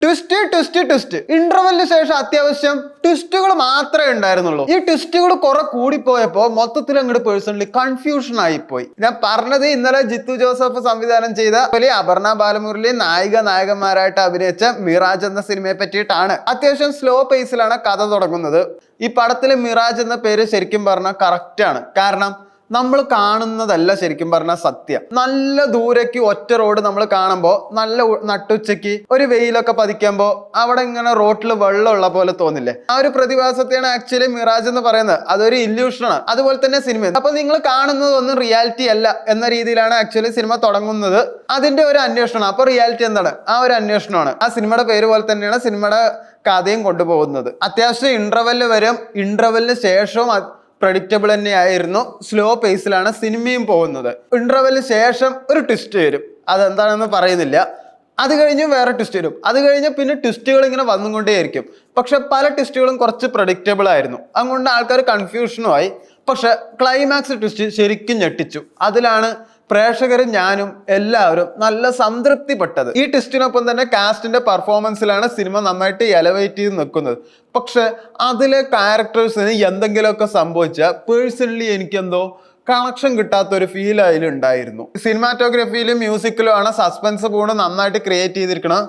Twist ഇന്റർവെല്ലിന് ശേഷം അത്യാവശ്യം ട്വിസ്റ്റുകൾ മാത്രമേ ഉണ്ടായിരുന്നുള്ളൂ. ഈ ട്വിസ്റ്റുകൾ കുറെ കൂടിപ്പോയപ്പോ മൊത്തത്തിൽ അങ്ങോട്ട് പേഴ്സണലി കൺഫ്യൂഷൻ ആയിപ്പോയി. ഞാൻ പറഞ്ഞത് ഇന്നലെ ജിത്തു ജോസഫ് സംവിധാനം ചെയ്ത അപർണ ബാലമുരളി നായകന്മാരായിട്ട് അഭിനയിച്ച മിറാജ് എന്ന സിനിമയെ പറ്റിയിട്ടാണ്. അത്യാവശ്യം സ്ലോ പേസിലാണ് കഥ തുടങ്ങുന്നത്. ഈ പടത്തിലെ മിറാജ് എന്ന പേര് ശരിക്കും പറഞ്ഞാൽ കറക്റ്റ് ആണ്. കാരണം നമ്മൾ കാണുന്നതല്ല ശരിക്കും പറഞ്ഞാൽ സത്യം. നല്ല ദൂരേക്ക് ഒറ്റ റോഡ് നമ്മൾ കാണുമ്പോൾ നല്ല നട്ടുച്ചയ്ക്ക് ഒരു വെയിലൊക്കെ പതിക്കുമ്പോൾ അവിടെ ഇങ്ങനെ റോട്ടിൽ വെള്ളമുള്ള പോലെ തോന്നില്ലേ? ആ ഒരു പ്രതിഭാസത്തെയാണ് ആക്ച്വലി മിറാജ് എന്ന് പറയുന്നത്. അതൊരു ഇല്യൂഷനാണ്. അതുപോലെ തന്നെ സിനിമ. അപ്പൊ നിങ്ങൾ കാണുന്നതൊന്നും റിയാലിറ്റി അല്ല എന്ന രീതിയിലാണ് ആക്ച്വലി സിനിമ തുടങ്ങുന്നത്. അതിന്റെ ഒരു അന്വേഷണം. അപ്പൊ റിയാലിറ്റി എന്താണ്? ആ ഒരു അന്വേഷണമാണ്. ആ സിനിമയുടെ പേര് പോലെ തന്നെയാണ് സിനിമയുടെ കഥയും കൊണ്ടുപോകുന്നത്. അത്യാവശ്യം ഇന്റർവെല്ല് വരും. ഇന്റർവെല്ലിന് ശേഷവും പ്രഡിക്റ്റബിൾ തന്നെയായിരുന്നു. സ്ലോ പേസിലാണ് സിനിമയും പോകുന്നത്. ഇന്റർവെല്ലിന് ശേഷം ഒരു ട്വിസ്റ്റ് വരും. അതെന്താണെന്ന് പറയുന്നില്ല. അത് കഴിഞ്ഞ് വേറെ ട്വിസ്റ്റ് വരും. അത് കഴിഞ്ഞ് പിന്നെ ട്വിസ്റ്റുകൾ ഇങ്ങനെ വന്നുകൊണ്ടേയിരിക്കും. പക്ഷെ പല ട്വിസ്റ്റുകളും കുറച്ച് പ്രഡിക്റ്റബിൾ ആയിരുന്നു. അതുകൊണ്ട് ആൾക്കാർ കൺഫ്യൂഷനുമായി. പക്ഷെ ക്ലൈമാക്സ് ട്വിസ്റ്റ് ശരിക്കും ഞെട്ടിച്ചു. അതിലാണ് പ്രേക്ഷകരും ഞാനും എല്ലാവരും നല്ല സംതൃപ്തിപ്പെട്ടത്. ഈ ട്വിസ്റ്റിനൊപ്പം തന്നെ കാസ്റ്റിന്റെ പെർഫോമൻസിലാണ് സിനിമ നന്നായിട്ട് എലവേറ്റ് ചെയ്ത് നിൽക്കുന്നത്. പക്ഷെ അതിലെ ക്യാരക്ടേഴ്സിന് എന്തെങ്കിലുമൊക്കെ സംഭവിച്ചാൽ പേഴ്സണലി എനിക്കെന്തോ കണക്ഷൻ കിട്ടാത്ത ഒരു ഫീൽ അതിലുണ്ടായിരുന്നു. സിനിമാറ്റോഗ്രഫിയിലും മ്യൂസിക്കിലും ആണ് സസ്പെൻസ് പൂണ് നന്നായിട്ട് ക്രിയേറ്റ് ചെയ്തിരിക്കണം.